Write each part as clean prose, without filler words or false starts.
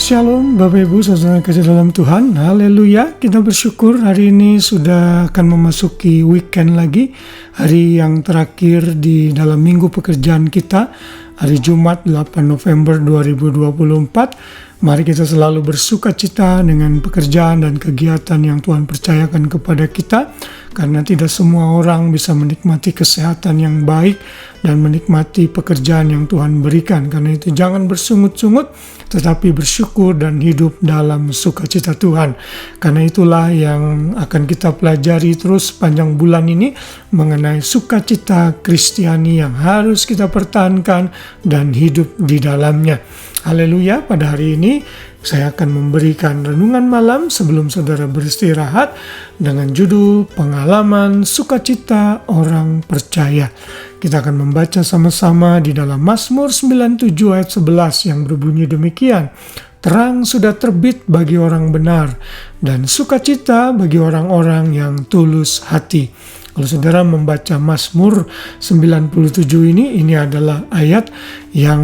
Shalom Bapak Ibu saudara kasih dalam Tuhan. Haleluya. Kita bersyukur hari ini sudah akan memasuki weekend lagi. Hari yang terakhir di dalam minggu pekerjaan kita. Hari Jumat 8 November 2024. Mari kita selalu bersuka cita dengan pekerjaan dan kegiatan yang Tuhan percayakan kepada kita. Karena tidak semua orang bisa menikmati kesehatan yang baik dan menikmati pekerjaan yang Tuhan berikan. Karena itu jangan bersungut-sungut, tetapi bersyukur dan hidup dalam sukacita Tuhan. Karena itulah yang akan kita pelajari terus sepanjang bulan ini mengenai sukacita Kristiani yang harus kita pertahankan dan hidup di dalamnya. Haleluya, pada hari ini saya akan memberikan renungan malam sebelum saudara beristirahat dengan judul Pengalaman Sukacita Orang Percaya. Kita akan membaca sama-sama di dalam Mazmur 97 ayat 11 yang berbunyi demikian. Terang sudah terbit bagi orang benar dan sukacita bagi orang-orang yang tulus hati. Kalau saudara membaca Mazmur 97 ini adalah ayat yang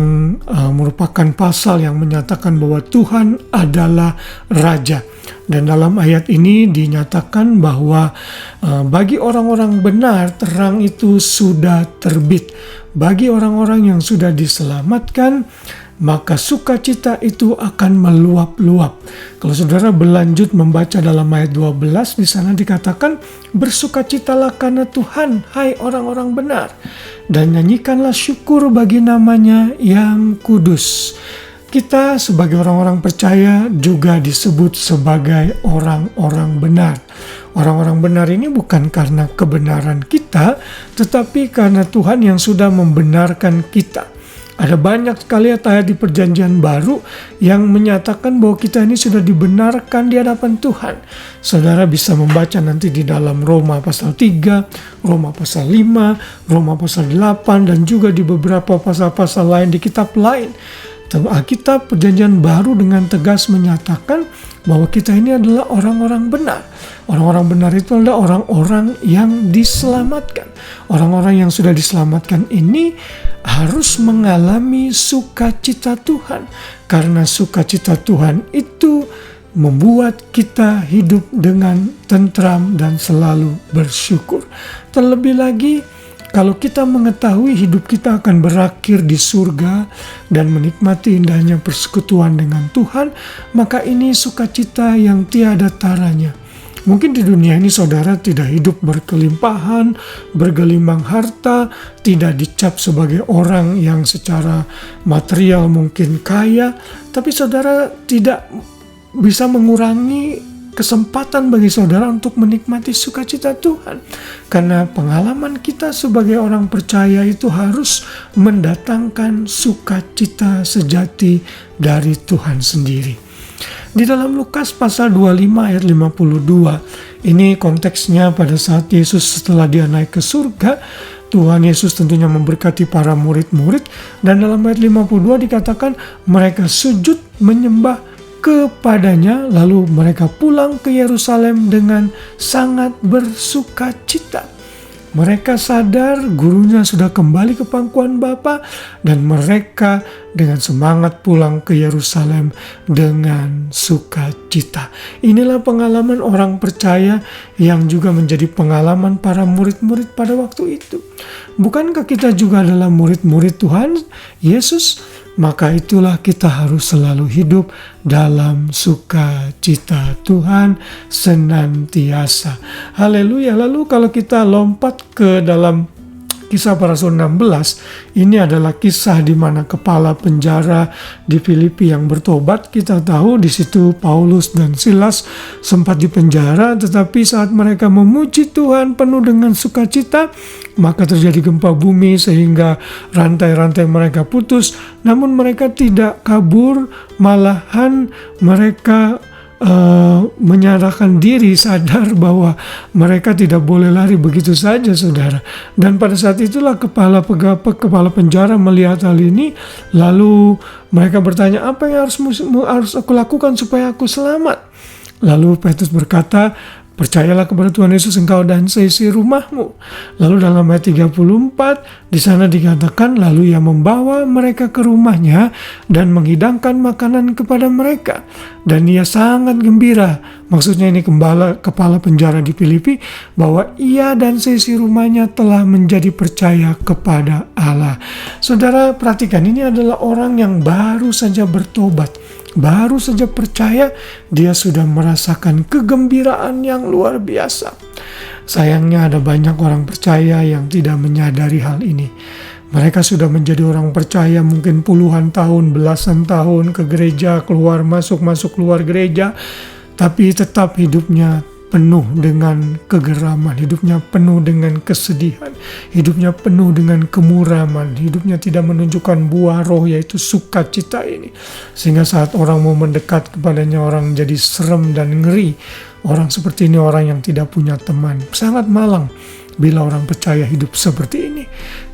merupakan pasal yang menyatakan bahwa Tuhan adalah Raja. Dan dalam ayat ini dinyatakan bahwa bagi orang-orang benar terang itu sudah terbit. Bagi orang-orang yang sudah diselamatkan, maka sukacita itu akan meluap-luap. Kalau saudara berlanjut membaca dalam ayat 12, di sana dikatakan, bersukacitalah karena Tuhan, hai orang-orang benar, dan nyanyikanlah syukur bagi namanya yang kudus. Kita sebagai orang-orang percaya juga disebut sebagai orang-orang benar. Orang-orang benar ini bukan karena kebenaran kita, tetapi karena Tuhan yang sudah membenarkan kita. Ada banyak sekali ayat di perjanjian baru yang menyatakan bahwa kita ini sudah dibenarkan di hadapan Tuhan. Saudara bisa membaca nanti di dalam Roma pasal 3, Roma pasal 5, Roma pasal 8, dan juga di beberapa pasal-pasal lain di kitab lain. Alkitab perjanjian baru dengan tegas menyatakan bahwa kita ini adalah orang-orang benar. Orang-orang benar itu adalah orang-orang yang diselamatkan. Orang-orang yang sudah diselamatkan ini harus mengalami sukacita Tuhan. Karena sukacita Tuhan itu membuat kita hidup dengan tentram dan selalu bersyukur. Terlebih lagi, kalau kita mengetahui hidup kita akan berakhir di surga dan menikmati indahnya persekutuan dengan Tuhan, maka ini sukacita yang tiada taranya. Mungkin di dunia ini saudara tidak hidup berkelimpahan, bergelimang harta, tidak dicap sebagai orang yang secara material mungkin kaya, tapi saudara tidak bisa mengurangi kesempatan bagi saudara untuk menikmati sukacita Tuhan. Karena pengalaman kita sebagai orang percaya itu harus mendatangkan sukacita sejati dari Tuhan sendiri. Di dalam Lukas pasal 25 ayat 52, ini konteksnya pada saat Yesus setelah dia naik ke surga, Tuhan Yesus tentunya memberkati para murid-murid, dan dalam ayat 52 dikatakan mereka sujud menyembah kepadanya, lalu mereka pulang ke Yerusalem dengan sangat bersukacita. Mereka sadar gurunya sudah kembali ke pangkuan Bapa, dan mereka dengan semangat pulang ke Yerusalem dengan sukacita. Inilah pengalaman orang percaya yang juga menjadi pengalaman para murid-murid pada waktu itu. Bukankah kita juga adalah murid-murid Tuhan Yesus? Maka itulah kita harus selalu hidup dalam sukacita Tuhan senantiasa. Haleluya. Lalu kalau kita lompat ke dalam Kisah Para Rasul 16, ini adalah kisah di mana kepala penjara di Filipi yang bertobat. Kita tahu di situ Paulus dan Silas sempat dipenjara, tetapi saat mereka memuji Tuhan penuh dengan sukacita, maka terjadi gempa bumi sehingga rantai-rantai mereka putus. Namun mereka tidak kabur, malahan mereka menyerahkan diri, sadar bahwa mereka tidak boleh lari begitu saja, saudara. Dan pada saat itulah kepala penjara melihat hal ini, lalu mereka bertanya, apa yang harus aku lakukan supaya aku selamat? Lalu Petrus berkata, Percayalah kepada Tuhan Yesus engkau dan seisi rumahmu. Lalu dalam ayat 34 di sana dikatakan, lalu ia membawa mereka ke rumahnya dan menghidangkan makanan kepada mereka. Dan ia sangat gembira. Maksudnya ini kepala penjara di Filipi, bahwa ia dan seisi rumahnya telah menjadi percaya kepada Allah. Saudara perhatikan, ini adalah orang yang baru saja bertobat. Baru saja percaya, dia sudah merasakan kegembiraan yang luar biasa. Sayangnya ada banyak orang percaya yang tidak menyadari hal ini. Mereka sudah menjadi orang percaya mungkin puluhan tahun, belasan tahun ke gereja, keluar masuk keluar gereja, tapi tetap hidupnya penuh dengan kegeraman, hidupnya penuh dengan kesedihan, hidupnya penuh dengan kemuraman, hidupnya tidak menunjukkan buah roh yaitu sukacita ini. Sehingga saat orang mau mendekat kepadanya, orang jadi serem dan ngeri. Orang seperti ini orang yang tidak punya teman. Sangat malang bila orang percaya hidup seperti ini.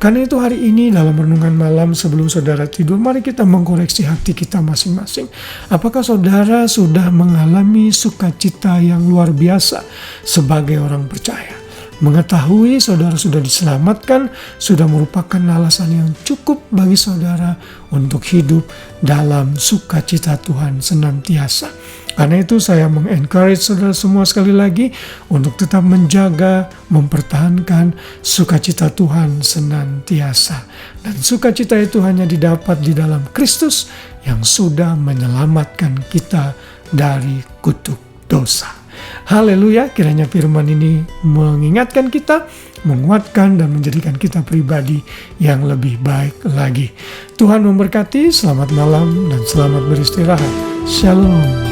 Karena itu hari ini dalam renungan malam sebelum saudara tidur, mari kita mengkoreksi hati kita masing-masing. Apakah saudara sudah mengalami sukacita yang luar biasa sebagai orang percaya? Mengetahui saudara sudah diselamatkan sudah merupakan alasan yang cukup bagi saudara untuk hidup dalam sukacita Tuhan senantiasa. Karena itu saya mengencourage saudara semua sekali lagi untuk tetap menjaga, mempertahankan sukacita Tuhan senantiasa. Dan sukacita itu hanya didapat di dalam Kristus yang sudah menyelamatkan kita dari kutuk dosa. Haleluya, kiranya firman ini mengingatkan kita, menguatkan dan menjadikan kita pribadi yang lebih baik lagi. Tuhan memberkati, selamat malam dan selamat beristirahat. Shalom.